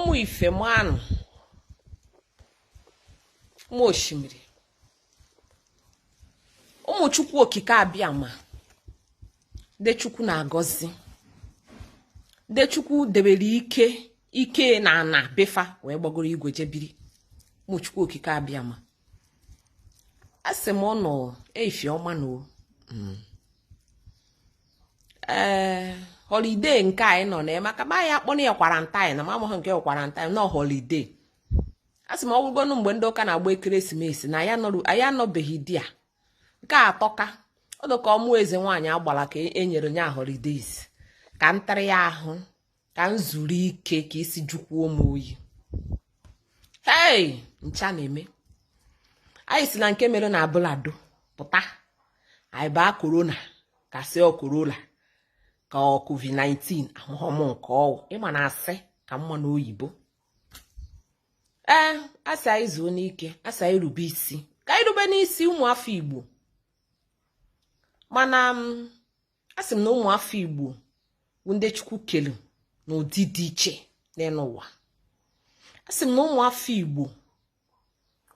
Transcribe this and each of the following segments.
ụmụ ife mmanụ ụmụ osimiri ụmụ Chukwu okike abịama de Chukwu na-agọzi de Chukwu debere ike na befa wee gbagoro igwe jebiri ụmụ Chukwu okike abịama asị m ọnọ efi ọma no holiday nke anyị nọ na maka ba ya akpọ na ya quarantine na mama nke quarantine no holiday asị m ọgwụgwọ mgbe ndị ụka na-agba ekeresimesi na ya anọbeghị di a nke atọka ọdụka ọmụ Ezenwanyi agbala ka enyere nya holidays ka ntara ya ahụ ka nzuru ike ka isi jukwuo m oyi hey ncha na-eme anyị si na nke mere na abụlado pụta anyị baa corona ka si corona ka COVID-19 ahụhọm nke ọwụ ịma na asị ka mma n'oyibo asị anyị zuo n'ike asị anyị rube isi ka anyị rube n'isi ụmụafọ Igbo mana asị m na ụmụafọ Igbo bụ ndị Chukwu kelu n'ụdị dị iche n'ụwa asị m na ụmụafọ Igbo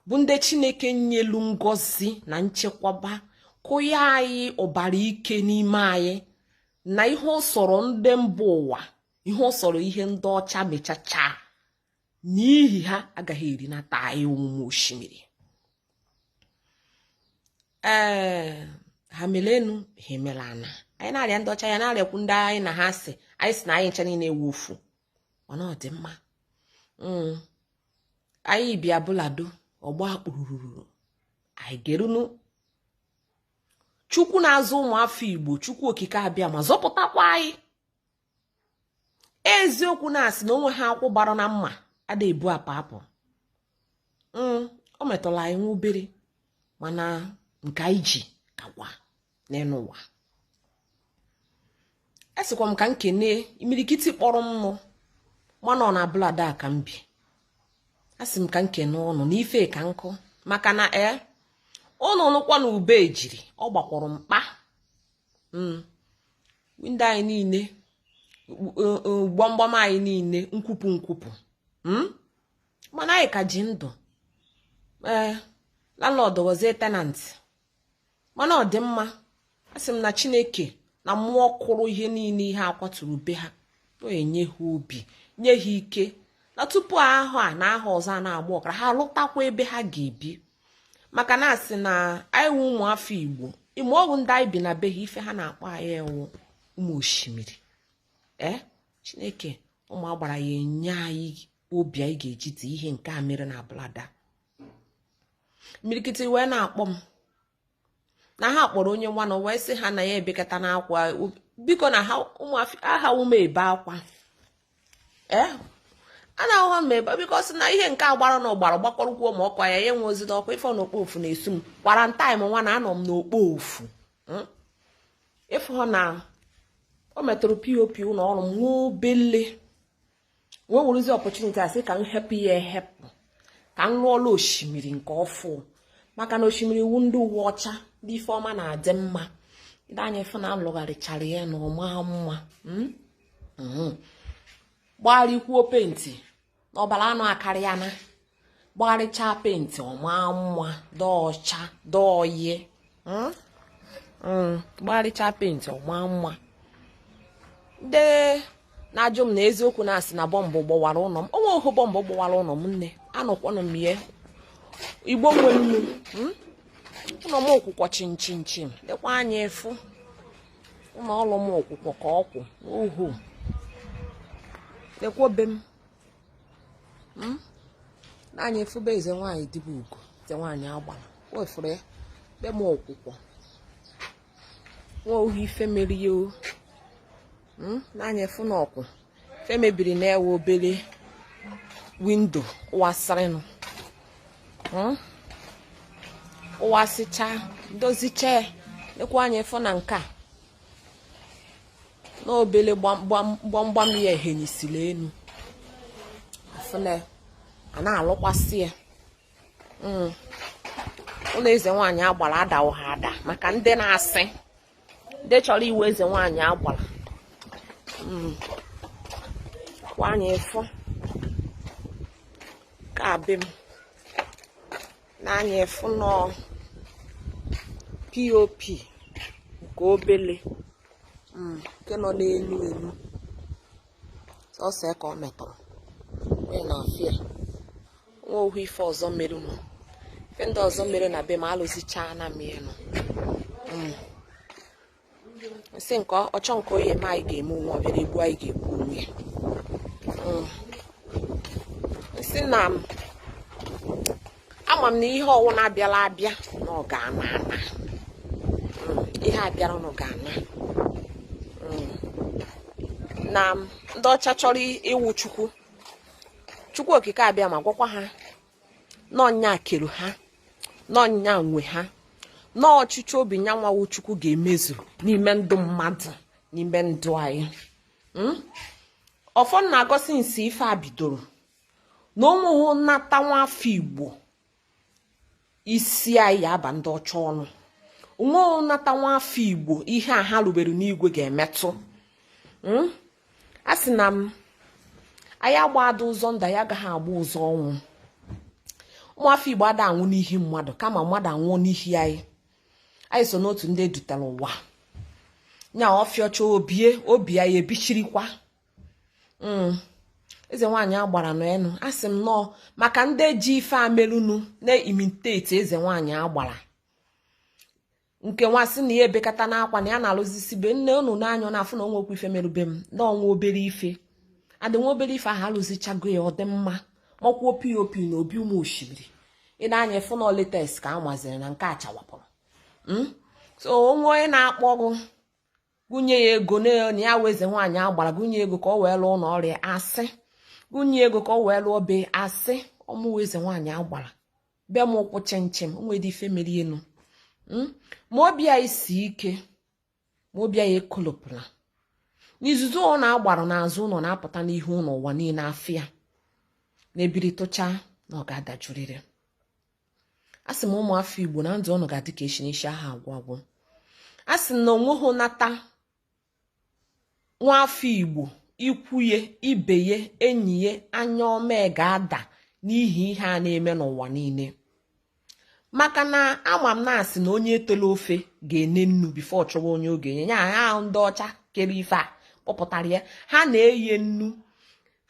bụ ndị Chineke nyelu ngọzi na nchekwaba kụnye anyị ọbara ike n'ime anyị na ihe ọ sọrọ ndị mba ụwa ihe ọ sọrọ ihe ndị ọcha mechacha n'ihi ha agaghị eri na taa anyị ụmụ osimiri ha melenu ha emelana anyị na-arịa ndị ọcha ya na-arịakwu ndị anyị na ha si anyị si na anyị ncha niile ewu ofu mana ọ dị mma anyị bịa bụlado ọgba kpụrụrụrụ anyị gerunu Chukwu na-azụ ụmụafọ Igbo Chukwu okike abịa ma zọpụtakwa anyị eziokwu na-asị na onwe ha akwụ gbara na mma ada ebu apụ o metụla anyị nwa obere mana nke anyị ji kagwa n'ụwa esikwa m ka nkene imirikiti kpọrọ m nụ mana ọ na-abụlado a ka m bi asị m ka nkene ọnụ n'ife ka nkụ maka na ụnụ nụkwa na ube ejiri ọ gbakwọrọ mkpa windo anyị niile gbamgbam anyị niile nkwupụ mana anyị ka ji ndụ landlord was tenant mana ọ dị mma asị m na Chineke na mmụọ kụrụ ihe niile ihe akwaturu be ha o enye ha obi nye ha ike na tupu ahụ a na aha ọzọ a na-agba ọkara ha lụtakwa ebe ha ga-ebi maka na asị na anyị wụ ụmụafọ Igbo ime ọgwụ ndị anyị bi na be ha ife ha na-akpọ anyị ewu ụmụ osimiri Chineke ụmụ agbara ya enye anyị obi anyị ga-eji dị ihe nke a mere na blada mirikiti wee na-akpọ m na ha kpọrọ onye nwa na wee sị ha na ya ebekata n'akwa biko na ha ụmụafọ aha ume ebe akwa a na-ahụha m ebe biko sị na ihe nke agbara na ọgbara gbakọrọkwuo ma ọkwa ya enwe ozi n'ọkwa ife n'okpo ofu na-esu m kwarantaịm nwa na anọ m n'okpo ofu ịfụ na o metụrụ pop ụlọ ọrụ m nwa obele wee werezi ọpọchuniti asị ka m hepụ ya ehepụ ka m rụọla osimiri nke ọfụ maka na osimiri wu ndị uwe ọcha ndị ife ọma na-adị mma ndị anya ife na alụgharịchara ya na ọma mma gbagharịkwuo penti na ọbara anụ akarịa na gbagharịcha penti ọma mma dọọcha dọọye gbagharịcha penti ọma mma ndị na-ajụ m na eziokwu na-asị na bọmbụ gbọwara ụlọ m onwe ohu bọmbụ gbọwara ụlọ m nne anọkwanụ m ya Igbo nwe nnu ụlọ m ọkwụkwọ chinchin dịkwa anya efu ụlọ ọrụ m ọkwụkwọ ka ọkwụ ohu lekwobe m na-anya efube Ezenwanyi dịbụ ugo Ezenwanyi agbala wefere ya be m ọkwụkwọ nwa ohu ife mere ya o na-anya efu na ọkwụ fe mebiri na-ewe obere windo ụwasịrịnụ ụwasịcha dozicha lekwa anya efu na nke a na obele gbamgbam ya ehenyisiri enu afụna a na-alụkwasị ya ụlọ Ezenwanyi agbala adawo ha ada maka ndị na-asị ndị chọrọ iwe Ezenwanyi agbala kwa anya efu abim n'anya efu no POP nke obele nke nọ n'elu sọsọ ka ọ metụrụ na afịa nwa ohu ife ọzọ mere m ife ndị ọzọ mere na be m alụzichaa na m enu nsị nke ọchọ nke oyi ma anyị ga-eme nwa obere egbu anyị ga-egbu onwe nsị na m ama m na ihe ọwụ na-abịala abịa na ọ ga-ana ihe abịara na ọ ga-ana na ndị ọcha chọrọ iwu chukwu okike abịa ma gwakwa ha n'ọnya kere ha n'ọnya nwe ha n'ọchịchị obi nyanwawu chukwu ga-emezu n'ime ndụ mmadụ n'ime ndụ anyị ọfọ na-agosi nsi ife a bidoro na ụmụ nnata nwafọ Igbo isi anyị aba ndị ọcha ọnụ nwa nnata nwafọ Igbo ihe a ha rubere n'igwe ga-emetụ a sị na m anyị agbada ụzọ ndụ ya agaghị agba ụzọ ọnwụ ụmụafọ Igbo ada anwụ n'ihi mmadụ kama mmadụ anwụọ n'ihi anyị so n'otu ndị edutere ụwa nya ọfịọcha obi anyị ebichirikwa Ezenwanyi agbara n'enu a sị m nọọ maka ndị ji ife amelunu na-imiteti Ezenwanyi agbara nke nwasị na ya ebekata n'akwa na ya na-alụzisi be nne unu n'anya na afụ na onwekwu ife merube m na ọnwa obere ife adịnwa obere ife ahụ alụzichago ya ọ dị mma makwuo POP na obi ụmụ osimiri ị na-anya efu na oletes ka a maziri na nke a chawapụrụ so onwe onye na-akpọgụ gụnye ya ego na ya wee Ezenwanyi agbara gụnye ego ka ọ wee lụọ n'ọrịa asị gụnye ego ka ọ wee lụọ be asị ọmụwa Ezenwanyi agbara bịa m ụkwụ chinchin onwedị ife mere enu ma obi anyị si ike ma obi anyị ekolopụla n'izuzu ọ na-agbara n'azụ ụlọ na-apụta n'ihu ụlọ ụwa niile afịa na-ebiri tụcha na ọ ga-adajurịrị a sị m ụmụafọ Igbo na ndụ ọnụ ga-adị ka eshinishi aha agwụ a sị na onweghị nata nwafọ Igbo ikwuye ibeye enyiye anya ọma ga-ada n'ihi ihe a na-eme n'ụwa niile maka na ama m na-asị na onye etola ofe ga-ene nnu bifo chọwa onye ogenye nya ha ndị ọcha kere ife a kpọpụtara ya ha na-eye nnu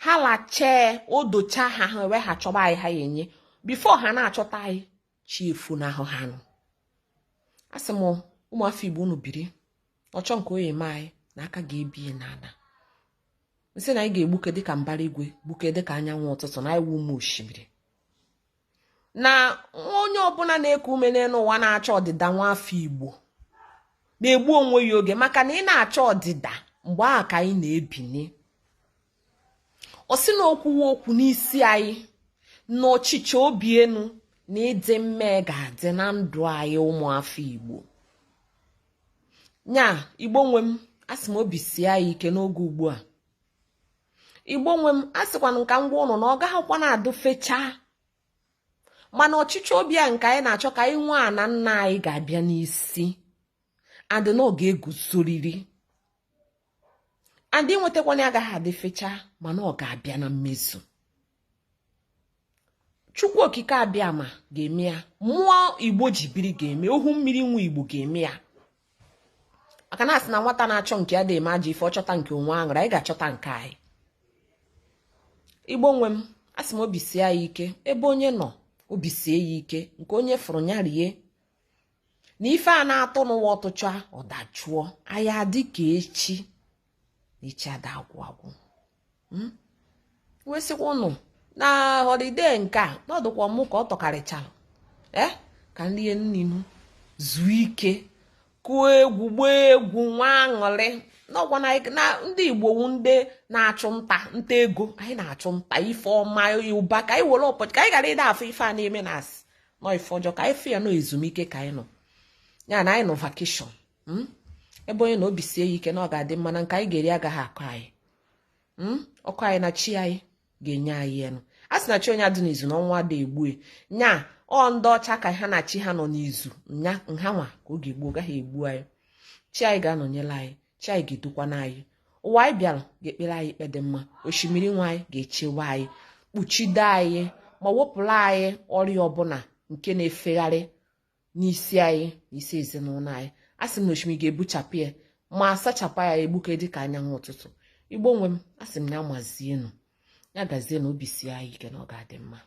ha lachee odocha ha wee ha chọba anyị ha enye bifo ha na-achọta anyị chi efu n'ahụ ha nụ asị m ụmụafọ Igbo unu biri ọchọ nke oyi ma anyị na aka ga-ebi n'ala nsị na anyị ga-egbuke dịka mbara igwe gbuke dịka anyanwụ ụtụtụ na iwu ụmụ osimiri na onye ọbụla na-eku ume n'elu ụwa na-achọ ọdịda nwafọ Igbo na-egbu onwe ya oge maka na ị na-achọ ọdịda mgbe ahụ ka anyị na-ebini ọ sị na okwuwe okwu n'isi anyị na ọchịchị obi enu na ịdị mma ga-adị na ndụ anyị ụmụafọ Igbo nya Igbo nwe m asị m obi sie anyị ike n'oge ugbu a Igbo nwe m asịkwana nka ngwa ụnụ na ọ gaghịkwa na-adụ fecha mana ọchịchị obi a nke anyị na-achọ ka anyị nwa na nna anyị ga-abịa n'isi adị na ọ ga-eguzoriri adị nwetakwana agaghị adị fecha mana ọ ga-abịa na mmezu Chukwu okike abịa ma ga-eme ya mmụọ Igbo ji biri ga-eme ohu mmiri nwa Igbo ga-eme ya maka na asị na nwata na-achọ nke ya dị eme aja ife ọ chọta nke onwe aṅụrụ anyị ga-achọta nke anyị Igbo nwe m asị m obi sie ya ike ebe onye nọ obi sie ya ike nke onye fụrụ ya rie na ife a na-atụ n'ụwa ọtụcha ọ dajụọ anyị adị ka echi na echi ada agwụ wesịkwa ụnụ na họlide nke a n'ọdụkwa mụ ka ọ tọkarịchara ka nrie nninu zuo ike kụọ egwu gbaa egwu nwa aṅụrị n'ọgwa na ndị Igbo ndị na-achụ nta ego anyị na-achụ nta ife ọma ụba ka anyị were ụbọchị ka anyị gara ịda afọ ife a na-eme na asị nọ ife ọjọọ ka anyị fụ ya nọ ezumike ka anyị nọ ya na anyị nọ vakeshọn ebe onye na obi sie ya ike na ọ ga-adị mma na nke anyị ga-eri agaghị akọ anyị ọkụ anyị na chi anyị ga-enye anyị enu a sị na chi onye adị n'izu na ọnwa dị egbue nya ọ ndị ọcha ka ha na chi ha nọ n'izu nya nha nwa ka oge gboo gaghị egbu anyị chi anyị ga-anọnyere anyị chi anyị ga-edukwana anyị ụwa anyị bịara ga-ekpere anyị ikpe dị mma osimiri nwa anyị ga-echewa anyị kpuchide anyị ma wepụrụ anyị ọrịa ọbụla nke na-efegharị n'isi anyị n'isi ezinụlọ anyị. Asị m na osimiri ga-ebuchapụ ya ma asachapụ ya egbuke dịka anyanwụ ụtụtụ. Igbo nwe m, asị m ya mazienụ, ya gazienụ, obi sie anyị ike na ọ ga-adị mma.